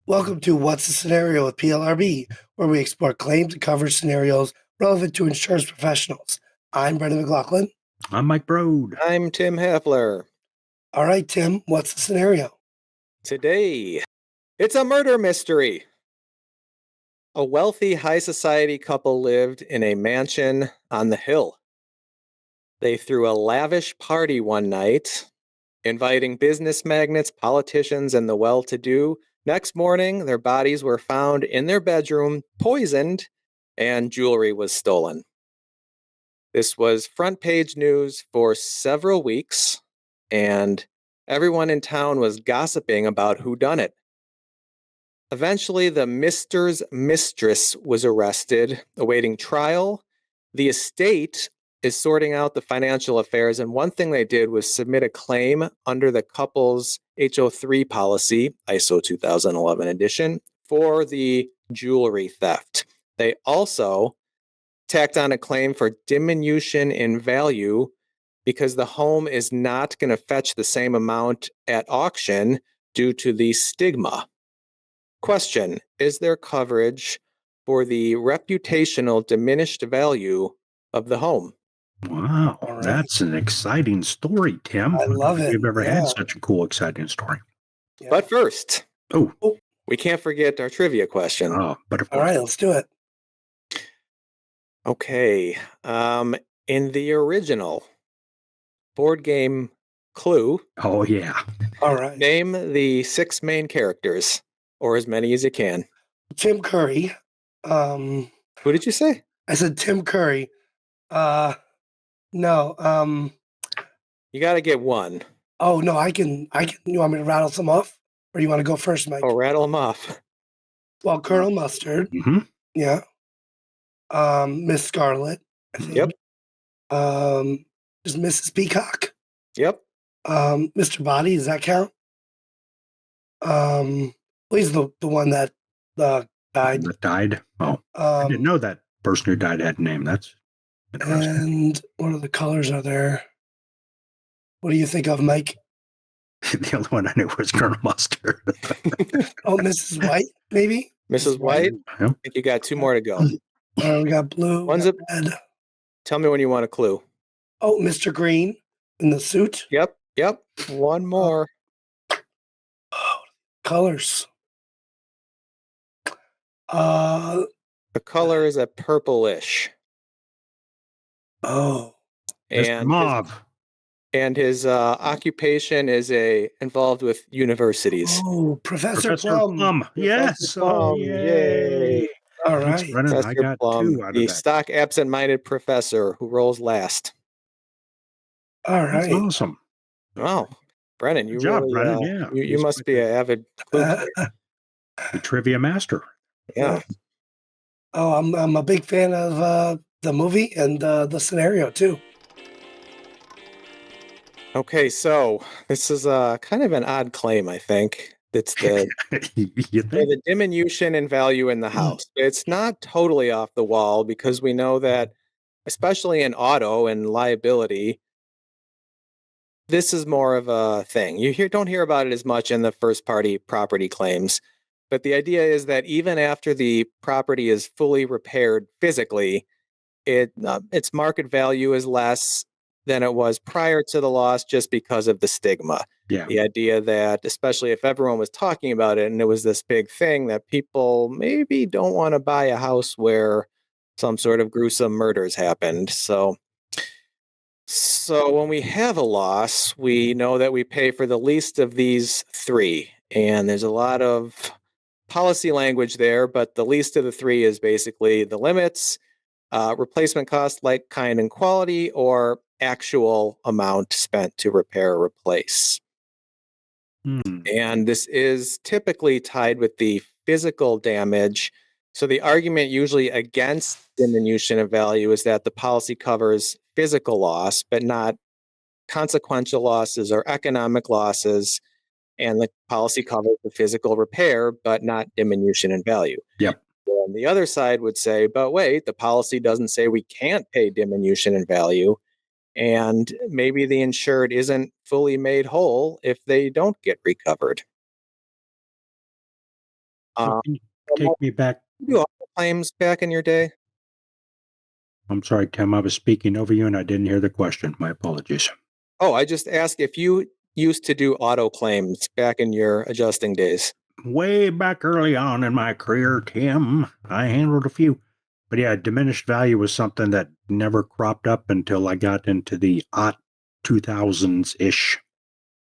Welcome to What's the Scenario with PLRB, where we explore claims and coverage scenarios relevant to insurance professionals. I'm Brendan McLaughlin. I'm Mike Brode. I'm Tim Heffler. All right, Tim, what's the scenario? Today, it's a murder mystery. A wealthy high society couple lived in a mansion on the hill. They threw a lavish party one night, inviting business magnates, politicians, and the well-to-do. Next morning, their bodies were found in their bedroom, poisoned, and jewelry was stolen. This was front page news for several weeks, and everyone in town was gossiping about who done it. Eventually, the Mister's mistress was arrested, awaiting trial. The estate is sorting out the financial affairs, and one thing they did was submit a claim under the couple's HO3 policy, ISO 2011 edition, for the jewelry theft. They also tacked on a claim for diminution in value because the home is not going to fetch the same amount at auction due to the stigma. Question: is there coverage for the reputational diminished value of the home? Wow, All right. that's an exciting story, Tim. I love it. We've ever Yeah. had such a cool, exciting story. Yeah. But first, Oh, we can't forget our trivia question. but of All course. right, let's do it. Okay. In the original board game Clue, Oh, yeah. All right. name the 6 main characters, or as many as you can. Tim Curry. Who did you say? I said Tim Curry. No. You got to get one. Oh no, I can. You want me to rattle some off, or you want to go first, Mike? Oh, rattle them off. Well, Colonel Mustard. Mm-hmm. Yeah. Miss Scarlet. I think. Yep. There's Mrs. Peacock. Yep. Mr. Body, does that count? Well, he's the one that died. That died? Oh, I didn't know that person who died had a name. That's interesting. And what other colors are there? What do you think of, Mike? The only one I knew was Colonel Mustard. Oh, Mrs. White, maybe? Mrs. White, Yeah. I think you got 2 more to go. We got blue. One's we got red. Tell me when you want a clue. Oh, Mr. Green in the suit. Yep. One more. Oh, colors. Uh, The color is a purplish. oh, Mr. Mauve. His occupation is involved with universities. oh, Professor Professor Plum. Plum. Yes. Professor Plum. Yay. All Thanks, right. Brennan. I Professor got Plum, 2 out of the that. stock absent-minded professor who rolls last. All That's right. awesome. Wow, Brennan, you Good job, really, Brennan. Yeah. you He's must quite be an avid clue player. the trivia master. Yeah. Oh, I'm a big fan of the movie and the scenario too. Okay, so this is kind of an odd claim, I think. It's the You think? the diminution in value in the house. It's not totally off the wall because we know that, especially in auto and liability, this is more of a thing. Don't hear about it as much in the first party property claims, but the idea is that even after the property is fully repaired physically, its market value is less than it was prior to the loss just because of the stigma. Yeah. The idea that, especially if everyone was talking about it and it was this big thing, that people maybe don't want to buy a house where some sort of gruesome murders happened. So when we have a loss, we know that we pay for the least of these 3. And there's a lot of policy language there, but the least of the 3 is basically the limits, replacement cost, like, kind, and quality, or actual amount spent to repair or replace. And this is typically tied with the physical damage. So the argument usually against diminution of value is that the policy covers physical loss, but not consequential losses or economic losses. And the policy covers the physical repair, but not diminution in value. Yep. And the other side would say, but wait, the policy doesn't say we can't pay diminution in value. And maybe the insured isn't fully made whole if they don't get recovered. So can you take me back? Did you do auto claims back in your day? I'm sorry, Tim. I was speaking over you and I didn't hear the question. My apologies. Oh, I just asked if you used to do auto claims back in your adjusting days. Way back early on in my career, Tim, I handled a few. But yeah, diminished value was something that never cropped up until I got into the 2000s-ish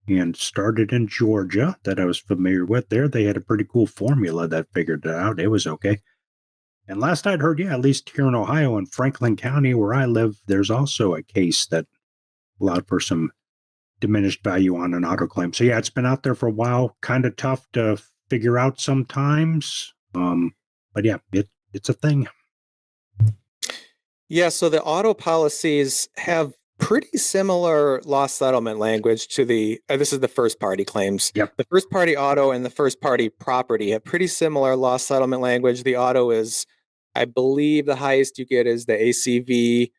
and started in Georgia that I was familiar with there. They had a pretty cool formula that figured it out. It was okay. And last I'd heard, yeah, at least here in Ohio in Franklin County where I live, there's also a case that allowed for some diminished value on an auto claim. So yeah, it's been out there for a while. Kind of tough to figure out sometimes. But yeah, it's a thing. Yeah, so the auto policies have pretty similar loss settlement language to the, this is the first party claims. Yep. The first party auto and the first party property have pretty similar loss settlement language. The auto is, I believe the highest you get is the ACV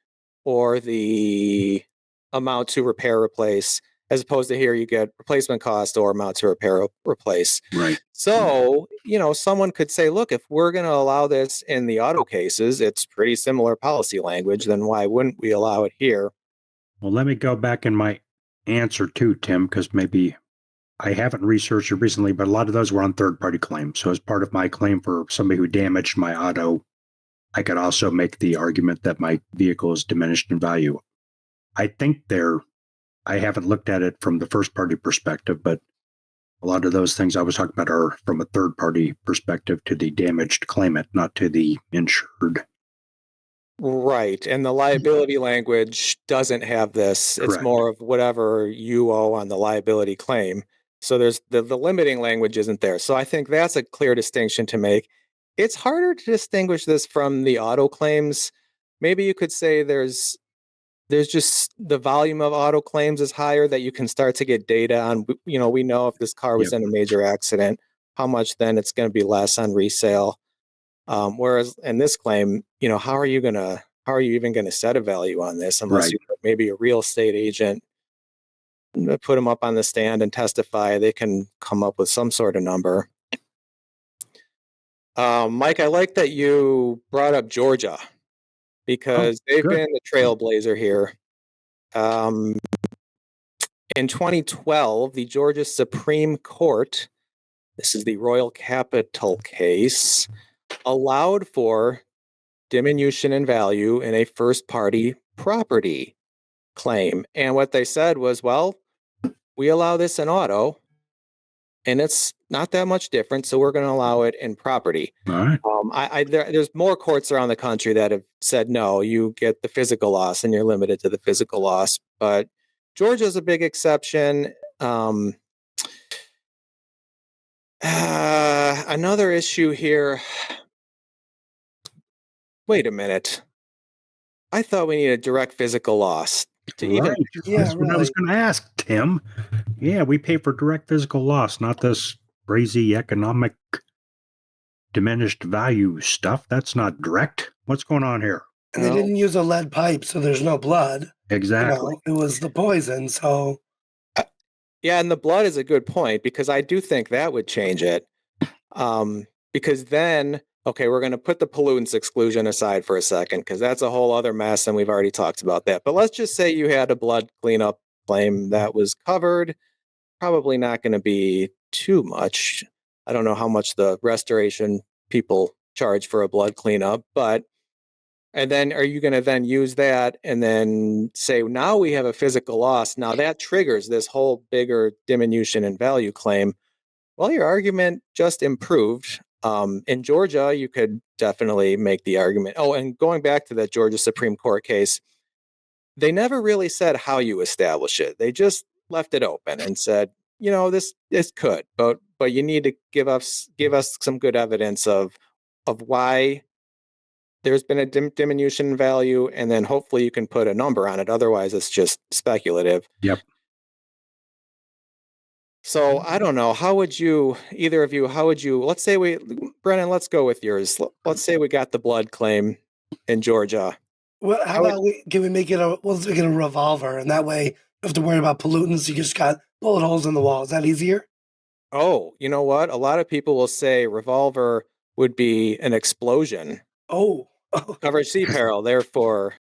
or the amount to repair replace, as opposed to here you get replacement cost or amount to repair replace. Right. So, someone could say, look, if we're going to allow this in the auto cases, it's pretty similar policy language, then why wouldn't we allow it here? Well, let me go back in my answer too, Tim, because maybe I haven't researched it recently, but a lot of those were on third-party claims. So as part of my claim for somebody who damaged my auto, I could also make the argument that my vehicle is diminished in value. I think I haven't looked at it from the first-party perspective, but a lot of those things I was talking about are from a third-party perspective to the damaged claimant, not to the insured. Right. And the liability language doesn't have this. Correct. It's more of whatever you owe on the liability claim. So there's the limiting language isn't there. So I think that's a clear distinction to make. It's harder to distinguish this from the auto claims. Maybe you could say there's just the volume of auto claims is higher that you can start to get data on. We know if this car was in a major accident, how much then it's going to be less on resale. Whereas in this claim, how are you even going to set a value on this unless you put maybe a real estate agent, put them up on the stand and testify, they can come up with some sort of number. Mike, I like that you brought up Georgia because they've been the trailblazer here. In 2012, the Georgia Supreme Court, this is the Royal Capital case, allowed for diminution in value in a first party property claim. And what they said was, well, we allow this in auto and it's not that much different, so we're going to allow it in property. All right. There's more courts around the country that have said, no, you get the physical loss and you're limited to the physical loss. But Georgia's a big exception. Another issue here. Wait a minute. I thought we needed direct physical loss to even. That's what I was going to ask, Tim. Yeah, we pay for direct physical loss, not this crazy economic diminished value stuff. That's not direct. What's going on here? And they didn't use a lead pipe, so there's no blood. Exactly. It was the poison, so. Yeah, and the blood is a good point because I do think that would change it. Because then, okay, we're going to put the pollutants exclusion aside for a second because that's a whole other mess and we've already talked about that. But let's just say you had a blood cleanup claim that was covered. Probably not going to be too much. I don't know how much the restoration people charge for a blood cleanup, and then are you going to then use that and then say, now we have a physical loss. Now that triggers this whole bigger diminution in value claim. Well, your argument just improved. In Georgia, you could definitely make the argument. Oh, and going back to that Georgia Supreme Court case, they never really said how you establish it. They just left it open and said, this could, but you need to give us some good evidence of why there's been a diminution in value, and then hopefully you can put a number on it. Otherwise, it's just speculative. Yep. So I don't know. Let's say Brennan, let's go with yours. Let's say we got the blood claim in Georgia. Well, can we make it let's make it a revolver, and that way you don't have to worry about pollutants. You just got bullet holes in the wall. Is that easier? Oh, you know what? A lot of people will say revolver would be an explosion. Oh, Coverage C peril, therefore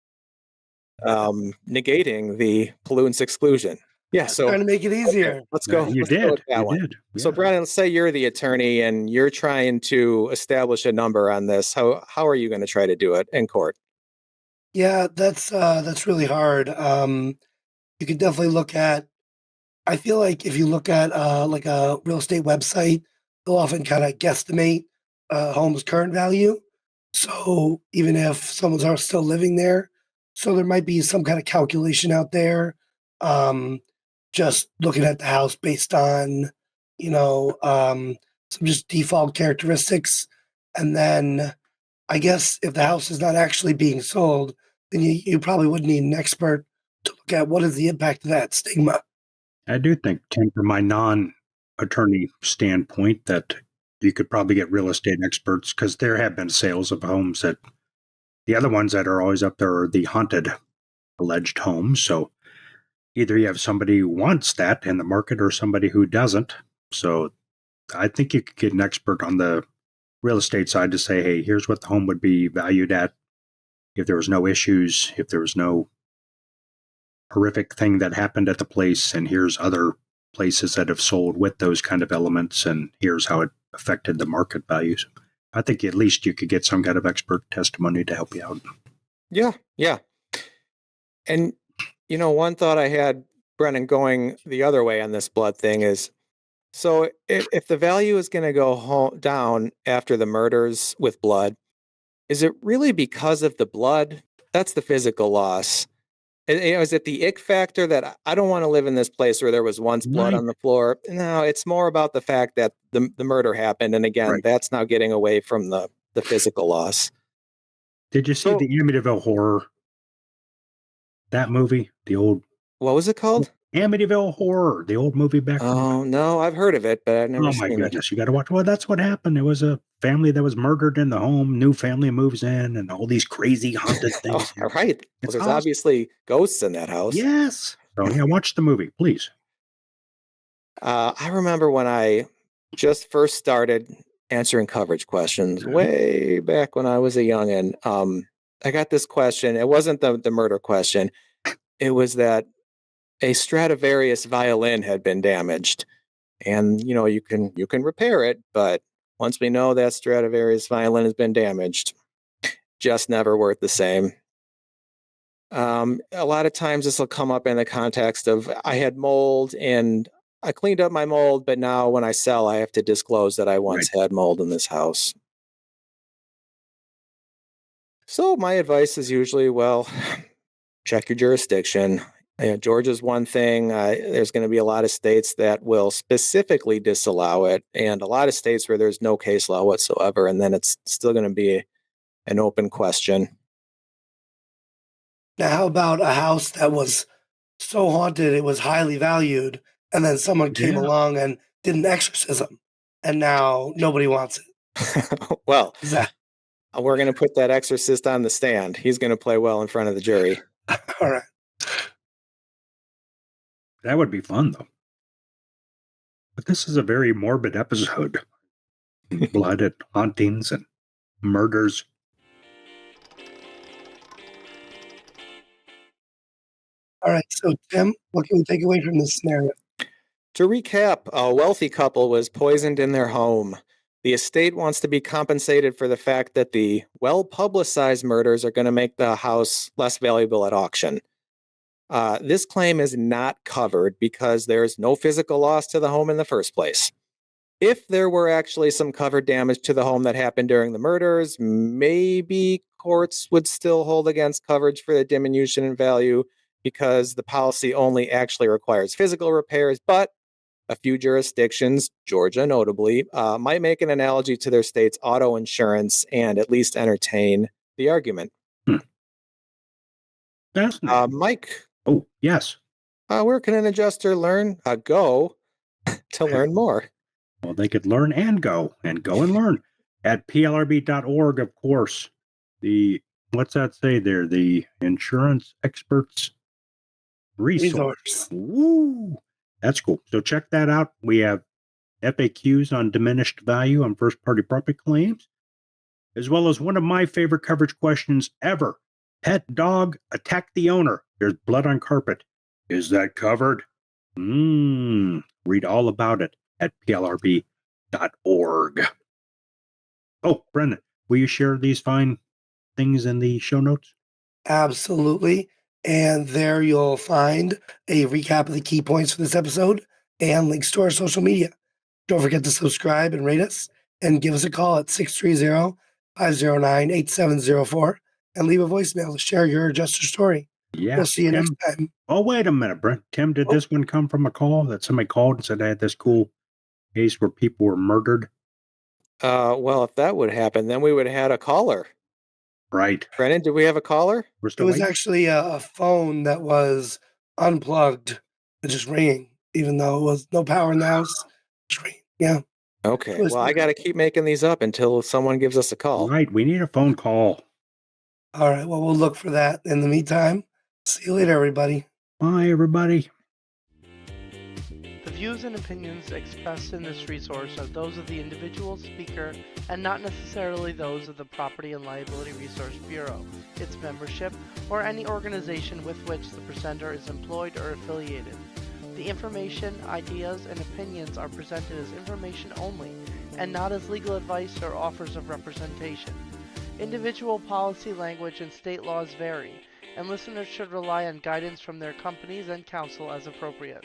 negating the pollutants exclusion. Yeah, so trying to make it okay, easier. let's go. You Let's go with did. that You one. did. So, Yeah. Brennan, let's say you're the attorney and you're trying to establish a number on this. How are you going to try to do it in court? Yeah, that's really hard. You could definitely look at. I feel like if you look at like a real estate website, they'll often kind of guesstimate a home's current value. So even if someone's still living there, so there might be some kind of calculation out there. Um, just looking at the house based on, you know, some just default characteristics, and then I guess if the house is not actually being sold, then you probably would need an expert to look at what is the impact of that stigma. I do think, Tim, from my non-attorney standpoint, that you could probably get real estate experts because there have been sales of homes that the other ones that are always up there are the haunted alleged homes. So either you have somebody who wants that in the market or somebody who doesn't. So I think you could get an expert on the real estate side to say, hey, here's what the home would be valued at if there was no issues, if there was no horrific thing that happened at the place, and here's other places that have sold with those kind of elements, and here's how it affected the market values. I think at least you could get some kind of expert testimony to help you out. Yeah. And, one thought I had, Brennan, going the other way on this blood thing is, so if the value is going to go down after the murders with blood, is it really because of the blood? That's the physical loss. Is it the ick factor that I don't want to live in this place where there was once blood Right. on the floor? No, it's more about the fact that the murder happened. And again, Right. that's now getting away from the physical loss. Did you see So- the Amityville Horror? That movie, the old What was it called? Amityville Horror, the old movie back from. Oh, no, I've heard of it, but I've never Oh my seen it. goodness, you got to watch. Well, that's what happened. It was a family that was murdered in the home. New family moves in, and all these crazy haunted Oh, things. all right. Well, It's there's awesome. obviously ghosts in that house. Yes. So yeah, watch the movie, please. I remember when I just first started answering coverage questions way back when I was a youngin'. I got this question. It wasn't the murder question. It was that a Stradivarius violin had been damaged, and you can repair it, but once we know that Stradivarius violin has been damaged, just never worth the same. A lot of times this will come up in the context of I had mold and I cleaned up my mold, but now when I sell, I have to disclose that I once had mold in this house. So my advice is usually, well, check your jurisdiction. Georgia's one thing. There's going to be a lot of states that will specifically disallow it, and a lot of states where there's no case law whatsoever, and then it's still going to be an open question. Now, how about a house that was so haunted it was highly valued, and then someone came Yeah. along and did an exorcism, and now nobody wants it? Well, Is that we're going to put that exorcist on the stand. He's going to play well in front of the jury. all right? That would be fun, though. But this is a very morbid episode. Blood and hauntings and murders. All right. So, Tim, what can we take away from this scenario? To recap, a wealthy couple was poisoned in their home. The estate wants to be compensated for the fact that the well-publicized murders are going to make the house less valuable at auction. This claim is not covered because there's no physical loss to the home in the first place. If there were actually some covered damage to the home that happened during the murders, maybe courts would still hold against coverage for the diminution in value because the policy only actually requires physical repairs, but a few jurisdictions, Georgia notably, might make an analogy to their state's auto insurance and at least entertain the argument. Fascinating. Mike, Oh, yes. where can an adjuster go to learn more? Well, they could learn and go and learn at plrb.org, of course. What's that say there? The insurance experts resource. Resource. Woo! That's cool. So check that out. We have FAQs on diminished value on first-party property claims, as well as one of my favorite coverage questions ever. Pet dog attacked the owner. There's blood on carpet. Is that covered? Read all about it at plrb.org. Oh, Brendan, will you share these fine things in the show notes? Absolutely. And there you'll find a recap of the key points for this episode and links to our social media. Don't forget to subscribe and rate us and give us a call at 630-509-8704 and leave a voicemail to share your adjuster story. Yeah. We'll see you Tim, next time. Oh, wait a minute, Brent. Tim, did this one come from a call that somebody called and said I had this cool case where people were murdered? Well, if that would happen, then we would have had a caller. Right. Brennan, did we have a caller? We're It still was waiting? actually a phone that was unplugged and just ringing, even though it was no power in the house. Just ringing. Yeah. Okay. Was Well, I weird. got to keep making these up until someone gives us a call. Right. We need a phone call. All right. Well, we'll look for that. In the meantime, see you later, everybody. Bye, everybody. The views and opinions expressed in this resource are those of the individual speaker and not necessarily those of the Property and Liability Resource Bureau, its membership, or any organization with which the presenter is employed or affiliated. The information, ideas, and opinions are presented as information only and not as legal advice or offers of representation. Individual policy language and state laws vary, and listeners should rely on guidance from their companies and counsel as appropriate.